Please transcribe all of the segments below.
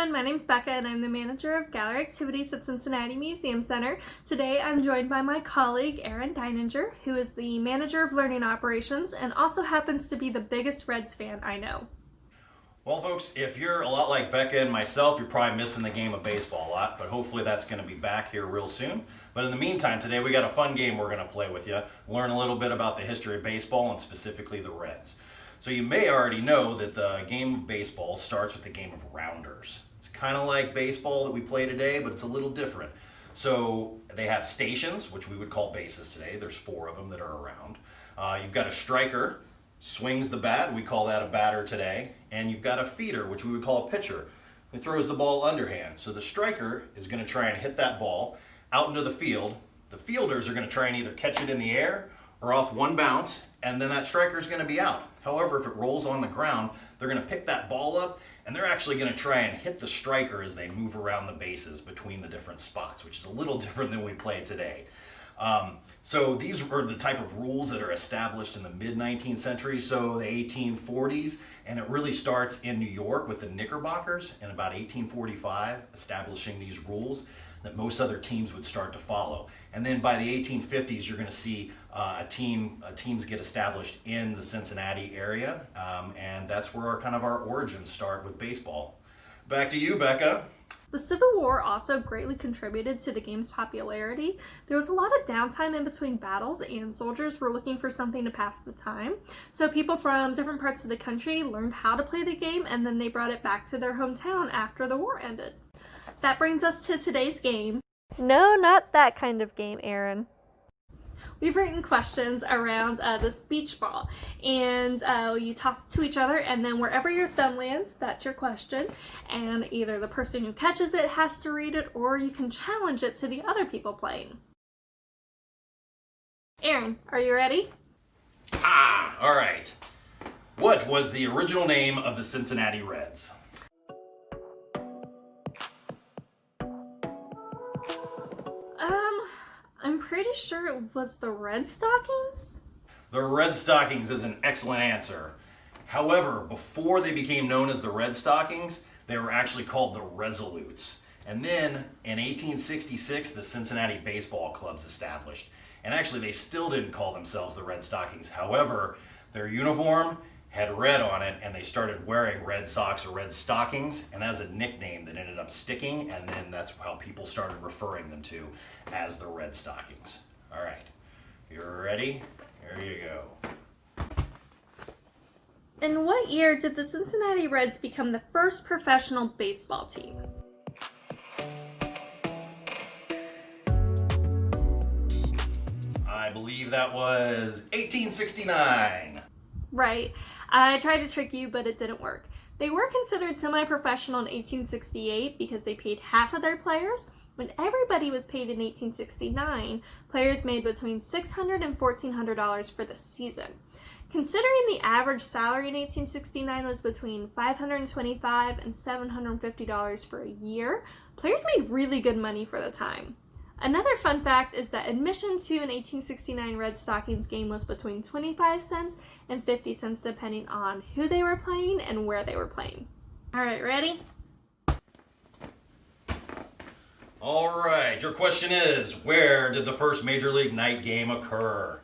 everyone, my name's Becca and I'm the manager of gallery activities at Cincinnati Museum Center. Today I'm joined by my colleague Erin Deininger, who is the manager of learning operations and also happens to be the biggest Reds fan I know. Well, folks, if you're a lot like Becca and myself, you're probably missing the game of baseball a lot, but hopefully that's going to be back here real soon. But in the meantime, today we got a fun game we're going to play with you, learn a little bit about the history of baseball and specifically the Reds. So you may already know that the game of baseball starts with the game of rounders. It's kind of like baseball that we play today, but it's a little different. So they have stations, which we would call bases today. There's 4 of them that are around. You've got a striker, swings the bat, we call that a batter today. And you've got a feeder, which we would call a pitcher, who throws the ball underhand. So the striker is going to try and hit that ball out into the field. The fielders are going to try and either catch it in the air or off one bounce, and then that striker is going to be out. However, if it rolls on the ground, they're going to pick that ball up, and they're actually going to try and hit the striker as they move around the bases between the different spots, which is a little different than we play today. So these are the type of rules that are established in the mid-19th century, so the 1840s, and it really starts in New York with the Knickerbockers in about 1845, establishing these rules that most other teams would start to follow. And then by the 1850s, you're going to see teams get established in the Cincinnati area, and that's where our origins start with baseball. Back to you, Becca. The Civil War also greatly contributed to the game's popularity. There was a lot of downtime in between battles and soldiers were looking for something to pass the time. So people from different parts of the country learned how to play the game and then they brought it back to their hometown after the war ended. That brings us to today's game. No, not that kind of game, Erin. We've written questions around this beach ball, and you toss it to each other, and then wherever your thumb lands, that's your question, and either the person who catches it has to read it, or you can challenge it to the other people playing. Erin, are you ready? All right. What was the original name of the Cincinnati Reds? I'm pretty sure it was the Red Stockings? The Red Stockings is an excellent answer. However, before they became known as the Red Stockings, they were actually called the Resolutes. And then in 1866, the Cincinnati Baseball Club's established. And actually, they still didn't call themselves the Red Stockings. However, their uniform had red on it, and they started wearing red socks or red stockings, and as a nickname that ended up sticking, and then that's how people started referring them to as the Red Stockings. All right, you're ready? Here you go. In what year did the Cincinnati Reds become the first professional baseball team? I believe that was 1869. Right. I tried to trick you, but it didn't work. They were considered semi-professional in 1868 because they paid half of their players. When everybody was paid in 1869, players made between $600 and $1,400 for the season. Considering the average salary in 1869 was between $525 and $750 for a year, players made really good money for the time. Another fun fact is that admission to an 1869 Red Stockings game was between 25 cents and 50 cents depending on who they were playing and where they were playing. All right, ready? All right, your question is, where did the first Major League night game occur?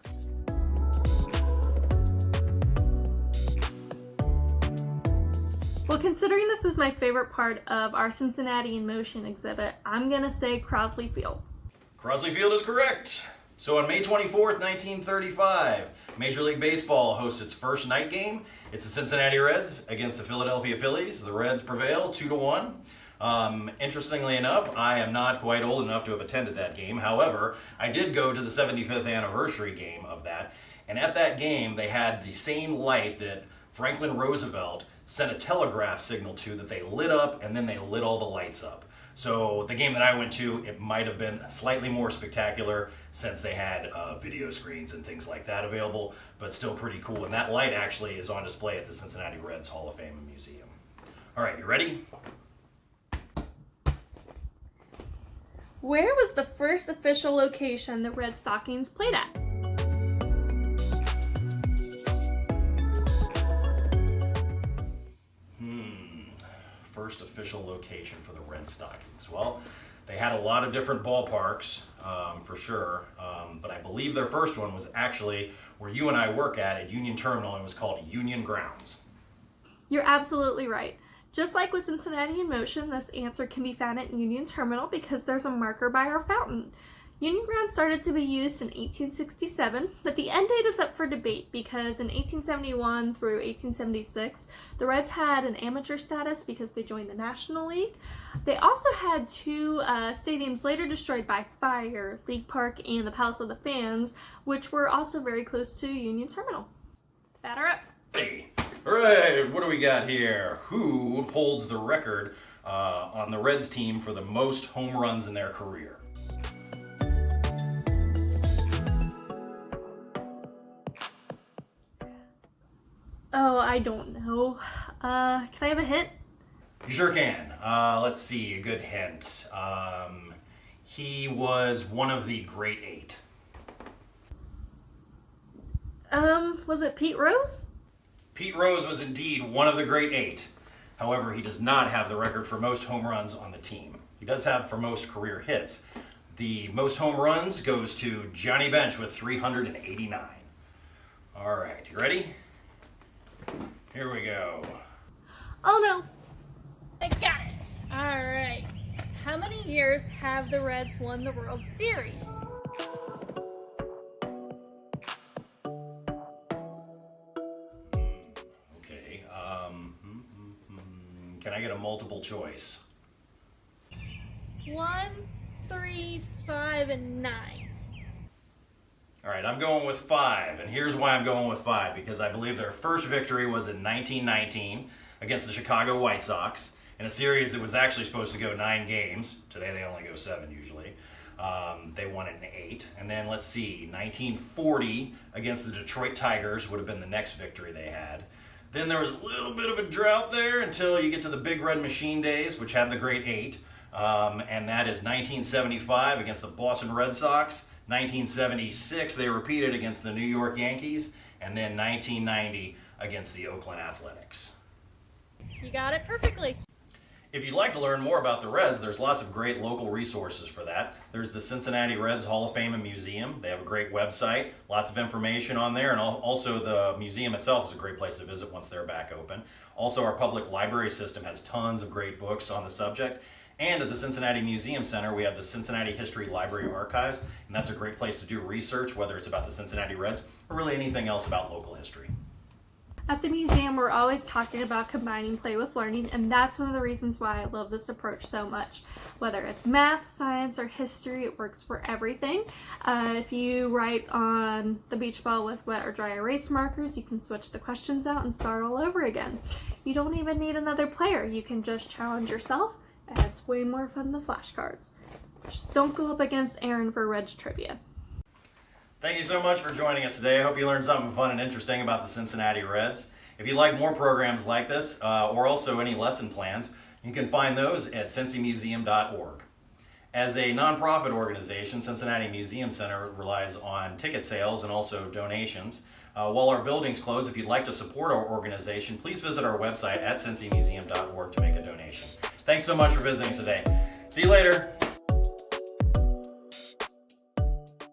Well, considering this is my favorite part of our Cincinnati in Motion exhibit, I'm gonna say Crosley Field. Crosley Field is correct. So on May 24th, 1935, Major League Baseball hosts its first night game. It's the Cincinnati Reds against the Philadelphia Phillies. The Reds prevail 2-1. Interestingly enough, I am not quite old enough to have attended that game. However, I did go to the 75th anniversary game of that. And at that game, they had the same light that Franklin Roosevelt sent a telegraph signal to that they lit up, and then they lit all the lights up. So the game that I went to, it might have been slightly more spectacular since they had video screens and things like that available, but still pretty cool. And that light actually is on display at the Cincinnati Reds Hall of Fame and Museum. All right, you ready? Where was the first official location the Red Stockings played at? First official official location for the Red Stockings? Well, they had a lot of different ballparks, for sure, but I believe their first one was actually where you and I work at Union Terminal, and it was called Union Grounds. You're absolutely right. Just like with Cincinnati in Motion, this answer can be found at Union Terminal because there's a marker by our fountain. Union Grounds started to be used in 1867, but the end date is up for debate because in 1871 through 1876, the Reds had an amateur status because they joined the National League. They also had two stadiums later destroyed by fire, League Park and the Palace of the Fans, which were also very close to Union Terminal. Batter up. Hey, all right, what do we got here? Who holds the record on the Reds team for the most home runs in their career? Oh, I don't know. Can I have a hint? You sure can. Let's see, a good hint. He was one of the Great Eight. Was it Pete Rose? Pete Rose was indeed one of the Great Eight. However, he does not have the record for most home runs on the team. He does have for most career hits. The most home runs goes to Johnny Bench with 389. All right, you ready? Here we go. Oh no! I got it! Alright. How many years have the Reds won the World Series? Okay, can I get a multiple choice? 1, 3, 5, and 9. All right, I'm going with 5, and here's why I'm going with 5, because I believe their first victory was in 1919 against the Chicago White Sox in a series that was actually supposed to go 9 games. Today they only go 7 usually. They won it in 8. And then let's see, 1940 against the Detroit Tigers would have been the next victory they had. Then there was a little bit of a drought there until you get to the Big Red Machine days, which had the Great 8. And that is 1975 against the Boston Red Sox. 1976, they repeated against the New York Yankees, and then 1990 against the Oakland Athletics. You got it perfectly. If you'd like to learn more about the Reds, there's lots of great local resources for that. There's the Cincinnati Reds Hall of Fame and Museum. They have a great website, lots of information on there, and also the museum itself is a great place to visit once they're back open. Also, our public library system has tons of great books on the subject. And at the Cincinnati Museum Center, we have the Cincinnati History Library Archives, and that's a great place to do research, whether it's about the Cincinnati Reds or really anything else about local history. At the museum, we're always talking about combining play with learning, and that's one of the reasons why I love this approach so much. Whether it's math, science, or history, it works for everything. If you write on the beach ball with wet or dry erase markers, you can switch the questions out and start all over again. You don't even need another player. You can just challenge yourself, and it's way more fun than flashcards. Just don't go up against Aaron for Reds trivia. Thank you so much for joining us today. I hope you learned something fun and interesting about the Cincinnati Reds. If you'd like more programs like this, or also any lesson plans, you can find those at cincymuseum.org. As a nonprofit organization, Cincinnati Museum Center relies on ticket sales and also donations. While our building's closed, if you'd like to support our organization, please visit our website at cincymuseum.org to make a donation. Thanks so much for visiting today. See you later.